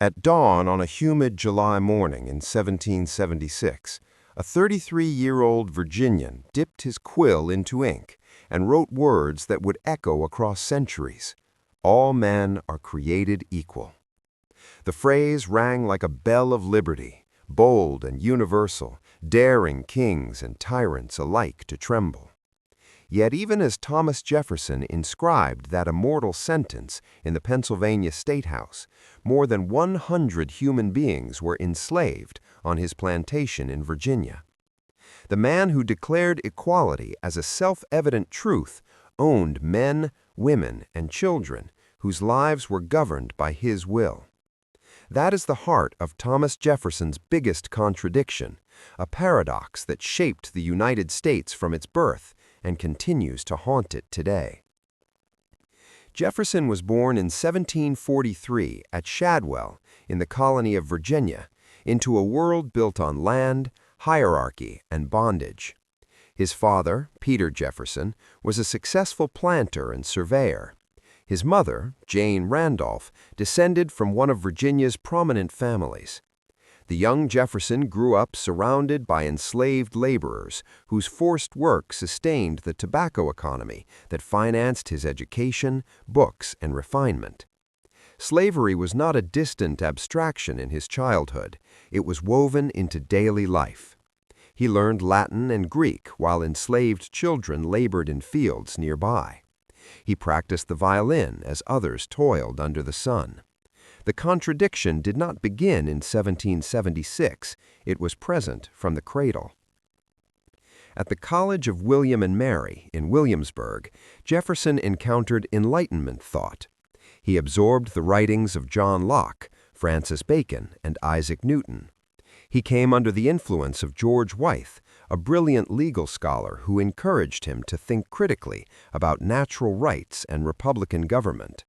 At dawn on a humid July morning in 1776, a 33-year-old Virginian dipped his quill into ink and wrote words that would echo across centuries. All men are created equal. The phrase rang like a bell of liberty, bold and universal, daring kings and tyrants alike to tremble. Yet even as Thomas Jefferson inscribed that immortal sentence in the Pennsylvania State House, more than 100 human beings were enslaved on his plantation in Virginia. The man who declared equality as a self-evident truth owned men, women, and children whose lives were governed by his will. That is the heart of Thomas Jefferson's biggest contradiction, a paradox that shaped the United States from its birth and continues to haunt it today. Jefferson was born in 1743 at Shadwell, in the colony of Virginia, into a world built on land, hierarchy, and bondage. His father, Peter Jefferson, was a successful planter and surveyor. His mother, Jane Randolph, descended from one of Virginia's prominent families. The young Jefferson grew up surrounded by enslaved laborers whose forced work sustained the tobacco economy that financed his education, books, and refinement. Slavery was not a distant abstraction in his childhood. It was woven into daily life. He learned Latin and Greek while enslaved children labored in fields nearby. He practiced the violin as others toiled under the sun. The contradiction did not begin in 1776. It was present from the cradle. At the College of William and Mary in Williamsburg, Jefferson encountered Enlightenment thought. He absorbed the writings of John Locke, Francis Bacon, and Isaac Newton. He came under the influence of George Wythe, a brilliant legal scholar who encouraged him to think critically about natural rights and republican government.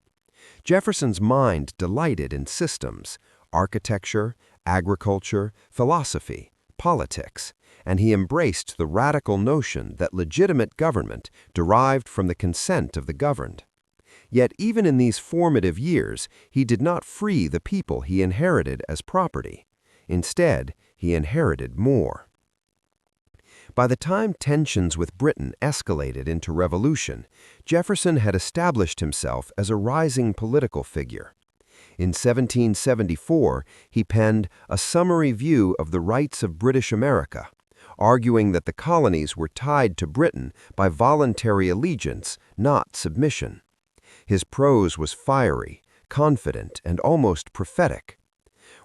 Jefferson's mind delighted in systems, architecture, agriculture, philosophy, politics, and he embraced the radical notion that legitimate government derived from the consent of the governed. Yet even in these formative years, he did not free the people he inherited as property. Instead, he inherited more. By the time tensions with Britain escalated into revolution, Jefferson had established himself as a rising political figure. In 1774, he penned A Summary View of the Rights of British America, arguing that the colonies were tied to Britain by voluntary allegiance, not submission. His prose was fiery, confident, and almost prophetic.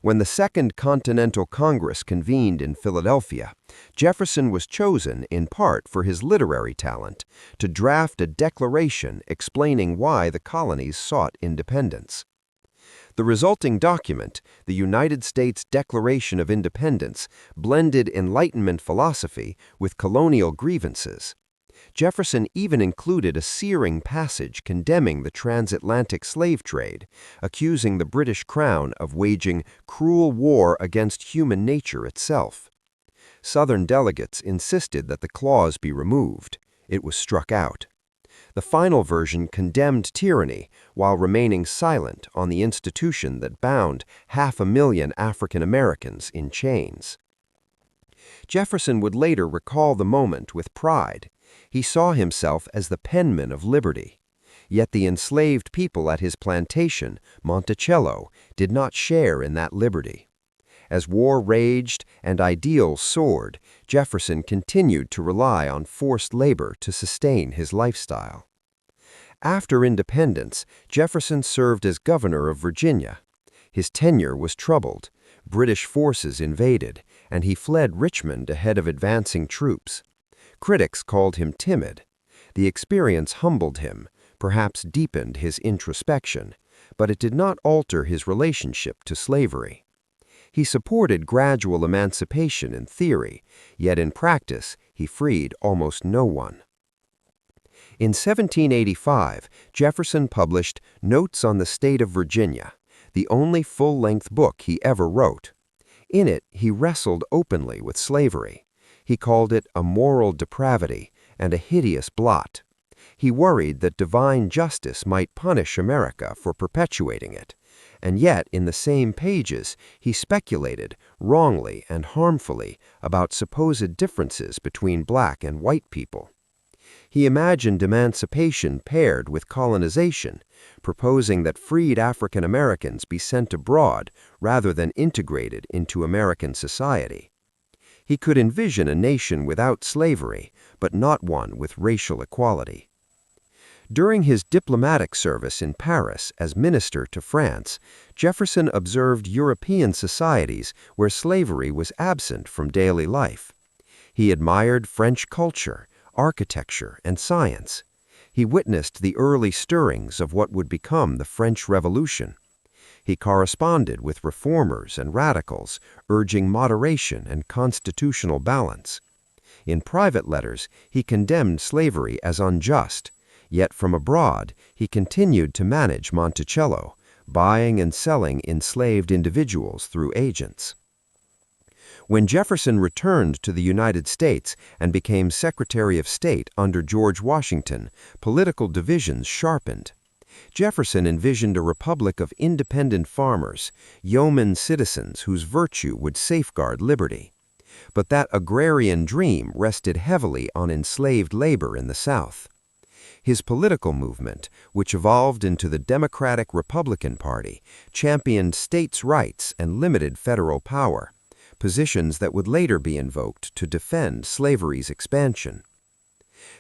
When the Second Continental Congress convened in Philadelphia, Jefferson was chosen in part for his literary talent to draft a declaration explaining why the colonies sought independence. The resulting document, the United States Declaration of Independence, blended Enlightenment philosophy with colonial grievances. Jefferson even included a searing passage condemning the transatlantic slave trade, accusing the British Crown of waging cruel war against human nature itself. Southern delegates insisted that the clause be removed. It was struck out. The final version condemned tyranny while remaining silent on the institution that bound 500,000 African Americans in chains. Jefferson would later recall the moment with pride. He saw himself as the penman of liberty. Yet the enslaved people at his plantation, Monticello, did not share in that liberty. As war raged and ideals soared, Jefferson continued to rely on forced labor to sustain his lifestyle. After independence, Jefferson served as governor of Virginia. His tenure was troubled. British forces invaded, and he fled Richmond ahead of advancing troops. Critics called him timid. The experience humbled him, perhaps deepened his introspection, but it did not alter his relationship to slavery. He supported gradual emancipation in theory, yet in practice he freed almost no one. In 1785, Jefferson published Notes on the State of Virginia, the only full-length book he ever wrote. In it, he wrestled openly with slavery. He called it a moral depravity and a hideous blot. He worried that divine justice might punish America for perpetuating it, And yet, in the same pages, he speculated, wrongly and harmfully, about supposed differences between black and white people. He imagined emancipation paired with colonization, proposing that freed African Americans be sent abroad rather than integrated into American society. He could envision a nation without slavery, but not one with racial equality. During his diplomatic service in Paris as minister to France, Jefferson observed European societies where slavery was absent from daily life. He admired French culture, architecture, and science. He witnessed the early stirrings of what would become the French Revolution. He corresponded with reformers and radicals, urging moderation and constitutional balance. In private letters, he condemned slavery as unjust, yet from abroad he continued to manage Monticello, buying and selling enslaved individuals through agents. When Jefferson returned to the United States and became Secretary of State under George Washington, political divisions sharpened. Jefferson envisioned a republic of independent farmers, yeoman citizens whose virtue would safeguard liberty. But that agrarian dream rested heavily on enslaved labor in the South. His political movement, which evolved into the Democratic Republican Party, championed states' rights and limited federal power, positions that would later be invoked to defend slavery's expansion.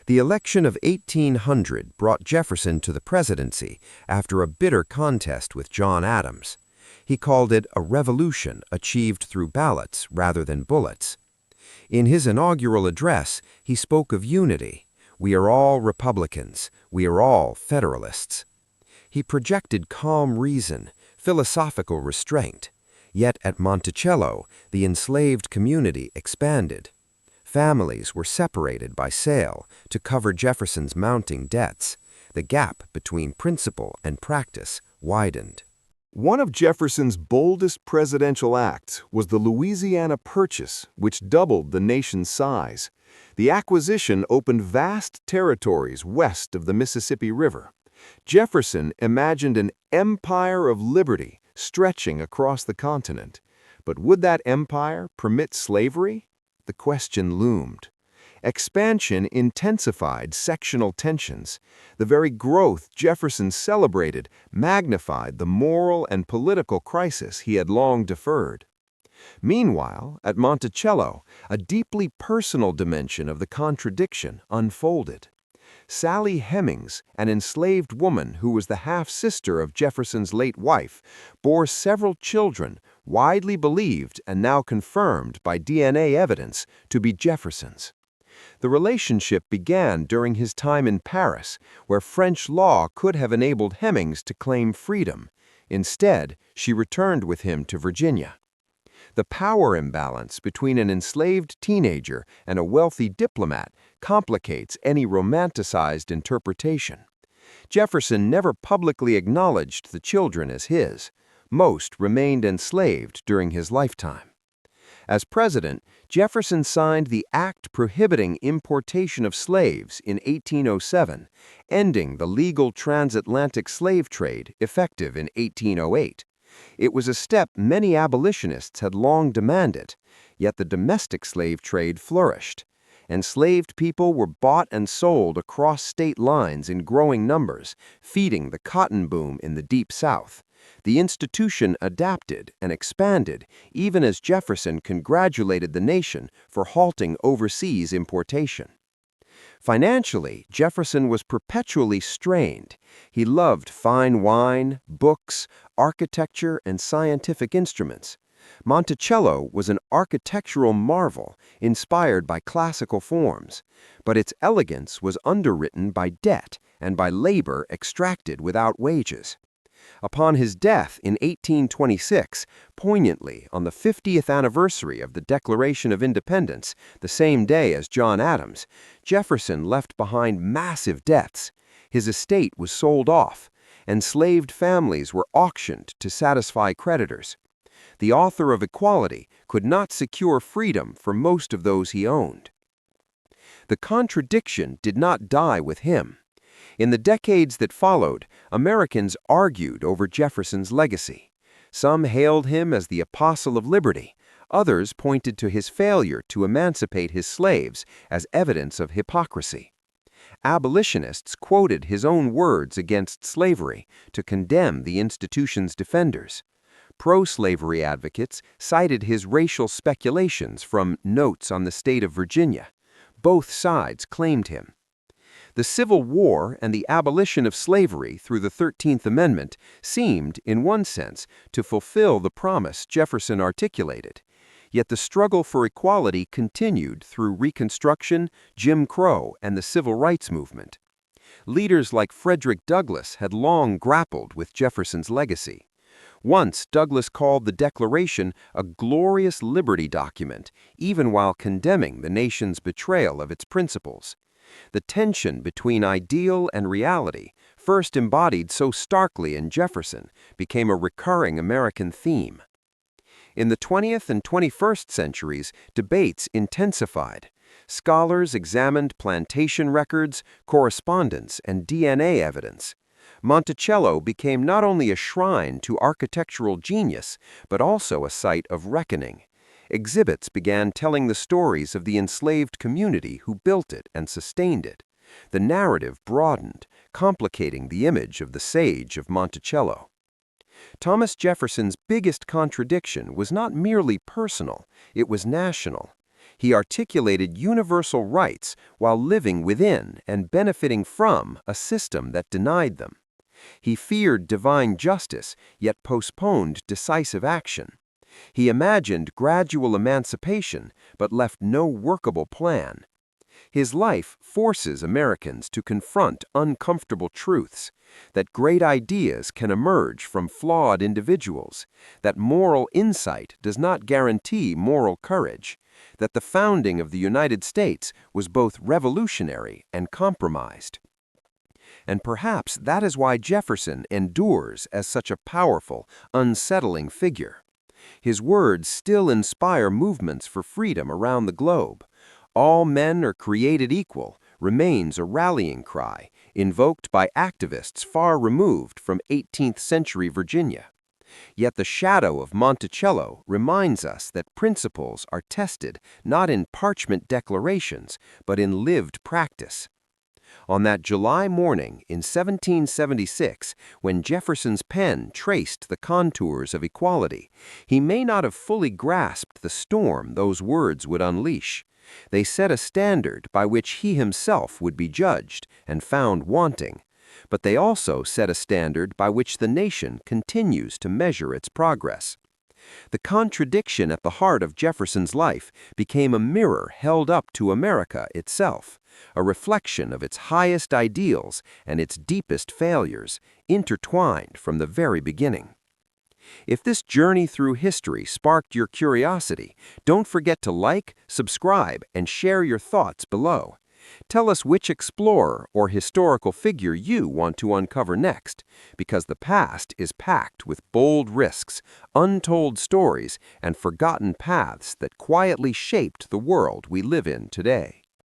The election of 1800 brought Jefferson to the presidency after a bitter contest with John Adams. He called it a revolution achieved through ballots rather than bullets. In his inaugural address, he spoke of unity. We are all Republicans. We are all Federalists. He projected calm reason, philosophical restraint. Yet at Monticello, the enslaved community expanded. Families were separated by sale to cover Jefferson's mounting debts. The gap between principle and practice widened. One of Jefferson's boldest presidential acts was the Louisiana Purchase, which doubled the nation's size. The acquisition opened vast territories west of the Mississippi River. Jefferson imagined an empire of liberty stretching across the continent. But would that empire permit slavery? The question loomed. Expansion intensified sectional tensions. The very growth Jefferson celebrated magnified the moral and political crisis he had long deferred. Meanwhile, at Monticello, a deeply personal dimension of the contradiction unfolded. Sally Hemings, an enslaved woman who was the half-sister of Jefferson's late wife, bore several children, widely believed and now confirmed by DNA evidence to be Jefferson's. The relationship began during his time in Paris, where French law could have enabled Hemings to claim freedom. Instead, she returned with him to Virginia. The power imbalance between an enslaved teenager and a wealthy diplomat complicates any romanticized interpretation. Jefferson never publicly acknowledged the children as his. Most remained enslaved during his lifetime. As president, Jefferson signed the act prohibiting importation of slaves in 1807, ending the legal transatlantic slave trade effective in 1808. It was a step many abolitionists had long demanded, yet the domestic slave trade flourished. Enslaved people were bought and sold across state lines in growing numbers, feeding the cotton boom in the Deep South. The institution adapted and expanded, even as Jefferson congratulated the nation for halting overseas importation. Financially, Jefferson was perpetually strained. He loved fine wine, books, architecture, and scientific instruments. Monticello was an architectural marvel inspired by classical forms, but its elegance was underwritten by debt and by labor extracted without wages. Upon his death in 1826, poignantly on the 50th anniversary of the Declaration of Independence, the same day as John Adams, Jefferson left behind massive debts. His estate was sold off. Enslaved families were auctioned to satisfy creditors. The author of Equality could not secure freedom for most of those he owned. The contradiction did not die with him. In the decades that followed, Americans argued over Jefferson's legacy. Some hailed him as the apostle of liberty. Others pointed to his failure to emancipate his slaves as evidence of hypocrisy. Abolitionists quoted his own words against slavery to condemn the institution's defenders. Pro-slavery advocates cited his racial speculations from Notes on the State of Virginia. Both sides claimed him. The Civil War and the abolition of slavery through the 13th Amendment seemed, in one sense, to fulfill the promise Jefferson articulated. Yet the struggle for equality continued through Reconstruction, Jim Crow, and the Civil Rights Movement. Leaders like Frederick Douglass had long grappled with Jefferson's legacy. Once, Douglass called the Declaration a glorious liberty document, even while condemning the nation's betrayal of its principles. The tension between ideal and reality, first embodied so starkly in Jefferson, became a recurring American theme. In the 20th and 21st centuries, debates intensified. Scholars examined plantation records, correspondence, and DNA evidence. Monticello became not only a shrine to architectural genius, but also a site of reckoning. Exhibits began telling the stories of the enslaved community who built it and sustained it. The narrative broadened, complicating the image of the sage of Monticello. Thomas Jefferson's biggest contradiction was not merely personal, it was national. He articulated universal rights while living within and benefiting from a system that denied them. He feared divine justice, yet postponed decisive action. He imagined gradual emancipation, but left no workable plan. His life forces Americans to confront uncomfortable truths, that great ideas can emerge from flawed individuals, that moral insight does not guarantee moral courage, that the founding of the United States was both revolutionary and compromised. And perhaps that is why Jefferson endures as such a powerful, unsettling figure. His words still inspire movements for freedom around the globe. "All men are created equal" remains a rallying cry, invoked by activists far removed from 18th century Virginia. Yet the shadow of Monticello reminds us that principles are tested not in parchment declarations, but in lived practice. On that July morning in 1776, when Jefferson's pen traced the contours of equality, he may not have fully grasped the storm those words would unleash. They set a standard by which he himself would be judged and found wanting, but they also set a standard by which the nation continues to measure its progress. The contradiction at the heart of Jefferson's life became a mirror held up to America itself, a reflection of its highest ideals and its deepest failures, intertwined from the very beginning. If this journey through history sparked your curiosity, don't forget to like, subscribe, and share your thoughts below. Tell us which explorer or historical figure you want to uncover next, because the past is packed with bold risks, untold stories, and forgotten paths that quietly shaped the world we live in today.